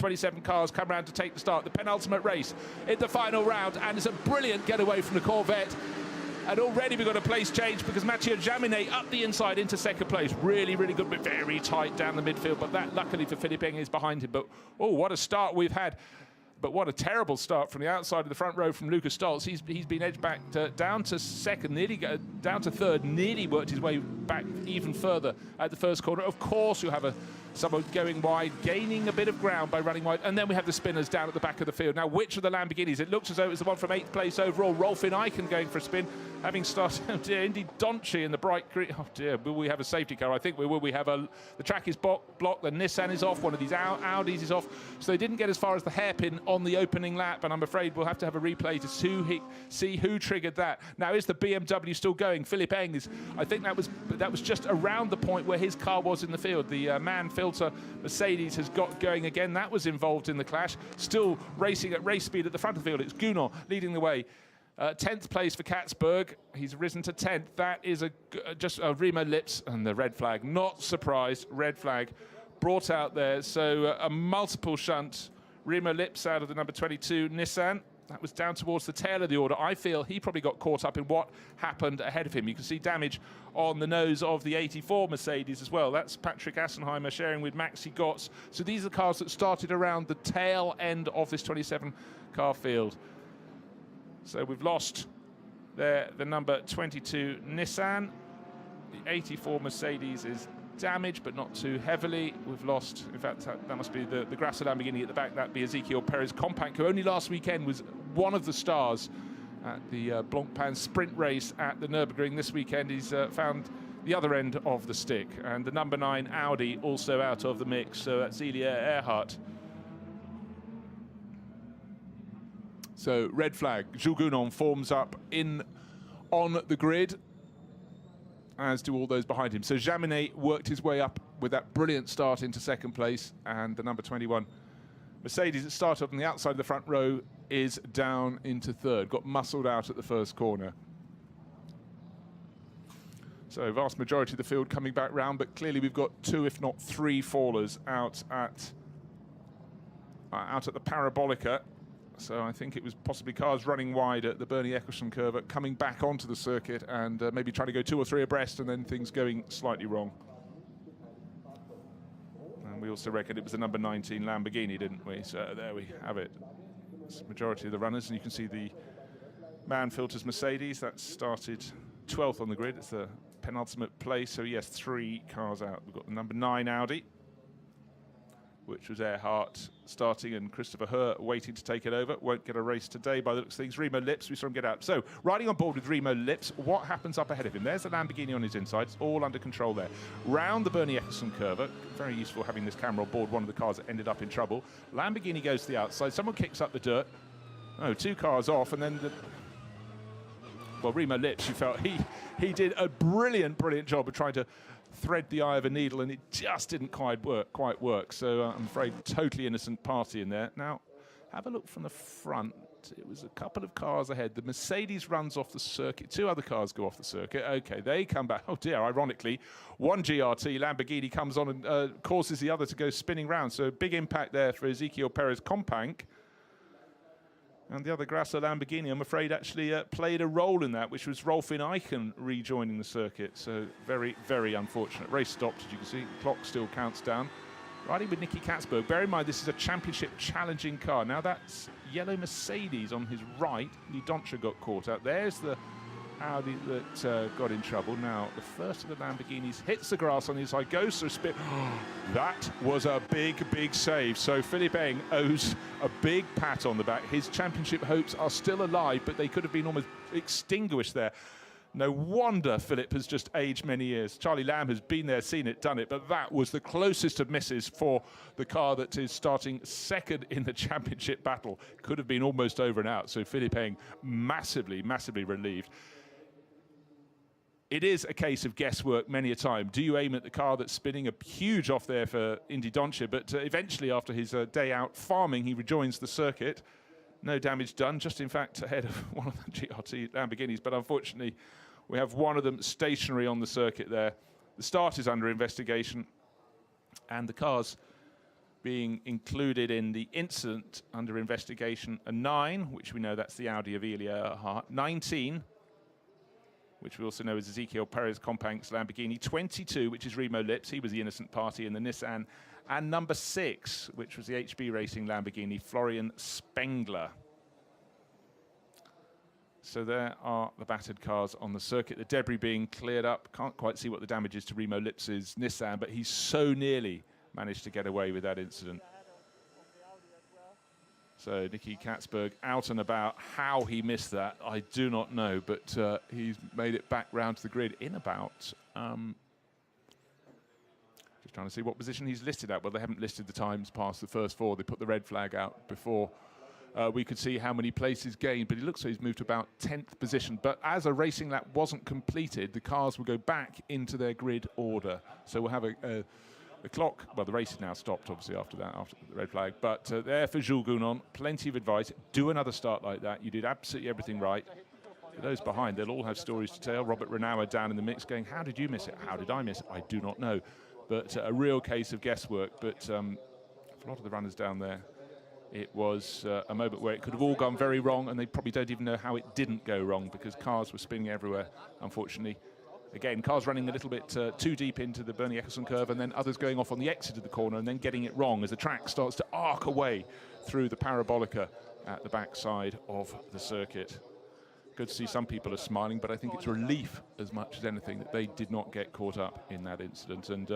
27 cars come round to take the start. The penultimate race in the final round, and it's a brilliant getaway from the Corvette. And already we've got a place change because Mathieu Jaminet up the inside into second place. Really, really good, but very tight down the midfield. But that, luckily for Philippe Eng, is behind him. But, oh, what a start we've had. But what a terrible start from the outside of the front row from Lucas Stoltz. He's been edged back down to second, nearly down to third, nearly worked his way back even further at the first corner. Of course, you have someone going wide, gaining a bit of ground by running wide, and then we have the spinners down at the back of the field. Now, which of the Lamborghinis? It looks as though it was the one from 8th place overall, Rolfin Eichen going for a spin, having started, oh dear, Indy Donchi in the bright green. Oh dear, will we have a safety car? I think we will. We have the track is blocked, the Nissan is off, one of these Audis is off, so they didn't get as far as the hairpin on the opening lap, and I'm afraid we'll have to have a replay to see who triggered that. Now, is the BMW still going? Philippe Eng is, I think that was just around the point where his car was in the field. The man filter Mercedes has got going again. That was involved in the clash. Still racing at race speed at the front of the field. It's Gunon leading the way. 10th place for Katzberg. He's risen to 10th. That is just Remo Lips and the red flag. Not surprised, red flag brought out there. So a multiple shunt. Remo Lips out of the number 22 Nissan. That was down towards the tail of the order. I feel he probably got caught up in what happened ahead of him. You can see damage on the nose of the 84 Mercedes as well. That's Patrick Assenheimer sharing with Maxi Gotts. So these are the cars that started around the tail end of this 27 car field. So we've lost there the number 22 Nissan. The 84 Mercedes is damaged, but not too heavily. We've lost, in fact, that must be the Grasser Lamborghini at the back. That'd be Ezequiel Perez Compact, who only last weekend was one of the stars at the Blancpain sprint race at the Nürburgring. This weekend he's found the other end of the stick. And the number 9 Audi also out of the mix. So that's Elia Earhart. So red flag. Jules Gounon forms up on the grid, as do all those behind him. So Jaminet worked his way up with that brilliant start into second place, and the number 21 Mercedes that started on the outside of the front row is down into third, got muscled out at the first corner. So vast majority of the field coming back round, but clearly we've got 2, if not 3 fallers out at the Parabolica. So I think it was possibly cars running wide at the Bernie Eccleston curve, coming back onto the circuit and maybe trying to go 2 or 3 abreast, and then things going slightly wrong. And we also reckoned it was the number 19 Lamborghini, didn't we? So there we have it. It's the majority of the runners, and you can see the man filters Mercedes. That started 12th on the grid. It's the penultimate place. So yes, 3 cars out. We've got the number 9 Audi, which was Earhart starting, and Christopher Herr waiting to take it over. Won't get a race today by the looks of things. Remo Lips, we saw him get out. So, riding on board with Remo Lips, what happens up ahead of him? There's the Lamborghini on his inside. It's all under control there. Round the Bernie Eccleston curve. Very useful having this camera on board one of the cars that ended up in trouble. Lamborghini goes to the outside. Someone kicks up the dirt. Oh, 2 cars off, and then well, Remo Lips, you felt he did a brilliant job of trying to thread the eye of a needle, and it just didn't quite work. So I'm afraid totally innocent party in there. Now, have a look from the front. It was a couple of cars ahead. The Mercedes runs off the circuit. 2 other cars go off the circuit. Okay, they come back. Oh dear, ironically, one GRT Lamborghini comes on and causes the other to go spinning round. So big impact there for Ezequiel Perez Compact. And the other Grasser Lamborghini, I'm afraid, actually played a role in that, which was Rolfin Eichen rejoining the circuit. So very, very unfortunate. Race stopped, as you can see. The clock still counts down. Riding with Nicky Katzberg. Bear in mind, this is a championship challenging car. Now, that's yellow Mercedes on his right. Lee Doncher got caught out. There's the Audi that got in trouble. Now, the first of the Lamborghinis hits the grass on his side, goes for a spin. That was a big save. So Philippe Eng owes a big pat on the back. His championship hopes are still alive, but they could have been almost extinguished there. No wonder Philip has just aged many years. Charlie Lamb has been there, seen it, done it, but that was the closest of misses for the car that is starting second in the championship battle. Could have been almost over and out. So Philippe Eng massively relieved. It is a case of guesswork many a time. Do you aim at the car that's spinning? A huge off there for Indy Doncher, but eventually after his day out farming, he rejoins the circuit. No damage done, just in fact ahead of one of the GRT Lamborghinis, but unfortunately we have one of them stationary on the circuit there. The start is under investigation, and the cars being included in the incident under investigation, a 9, which we know that's the Audi of Elia Earhart, 19, which we also know is Ezequiel Perez Compank's Lamborghini, 22, which is Remo Lips, he was the innocent party in the Nissan, and number 6, which was the HB Racing Lamborghini, Florian Spengler. So there are the battered cars on the circuit, the debris being cleared up. Can't quite see what the damage is to Remo Lips' Nissan, but he's so nearly managed to get away with that incident. So Nicky Katzberg out and about. How he missed that, I do not know, but he's made it back round to the grid in about... just trying to see what position he's listed at. Well, they haven't listed the times past the first 4. They put the red flag out before we could see how many places gained, but it looks like he's moved to about 10th position. But as a racing lap wasn't completed, the cars will go back into their grid order. So we'll have a clock. Well, the race is now stopped, obviously, after that, after the red flag. But there for Jules Gounon, plenty of advice. Do another start like that. You did absolutely everything right. For those behind, they'll all have stories to tell. Robert Renauer down in the mix going, how did you miss it? How did I miss it? I do not know. But a real case of guesswork. But for a lot of the runners down there, it was a moment where it could have all gone very wrong, and they probably don't even know how it didn't go wrong because cars were spinning everywhere, unfortunately. Again, cars running a little bit too deep into the Bernie Eccleston curve, and then others going off on the exit of the corner and then getting it wrong as the track starts to arc away through the parabolica at the backside of the circuit. Good to see some people are smiling, but I think it's relief as much as anything that they did not get caught up in that incident. And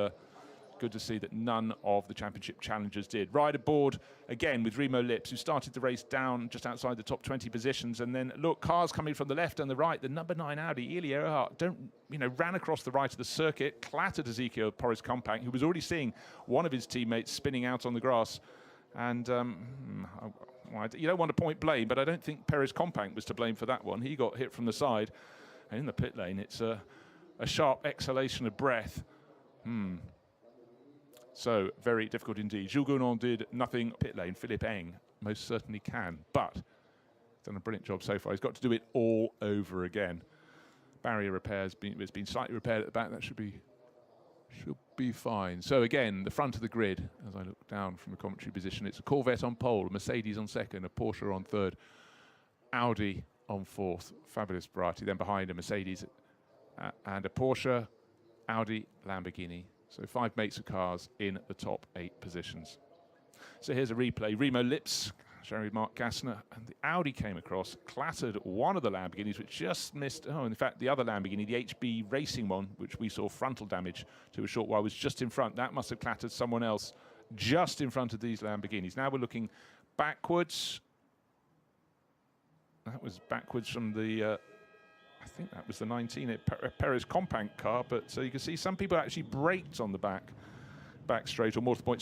good to see that none of the championship challengers did. Right aboard again with Remo Lips, who started the race down just outside the top 20 positions, and then look, cars coming from the left and the right. The number 9 Audi, Elia Earhart, ran across the right of the circuit, clattered Ezequiel Perez Companc, who was already seeing one of his teammates spinning out on the grass. And you don't want to point blame, but I don't think Perez Companc was to blame for that one. He got hit from the side, and in the pit lane, it's a sharp exhalation of breath. So, very difficult indeed. Jules Gounon did nothing pit lane. Philippe Eng most certainly can, but done a brilliant job so far. He's got to do it all over again. Barrier repairs, it's been slightly repaired at the back. That should be fine. So again, the front of the grid, as I look down from the commentary position, it's a Corvette on pole, a Mercedes on second, a Porsche on third, Audi on fourth. Fabulous variety. Then behind a Mercedes and a Porsche, Audi, Lamborghini. So 5 mates of cars in the top 8 positions. So here's a replay. Remo Lips, Jerry Mark Gassner, and the Audi came across, clattered one of the Lamborghinis, which just missed, in fact, the other Lamborghini, the HB Racing one, which we saw frontal damage to a short while, was just in front. That must have clattered someone else just in front of these Lamborghinis. Now we're looking backwards. That was backwards from the... I think that was the 19 Perez Companc car, but so you can see some people actually braked on the back straight, or more to the point,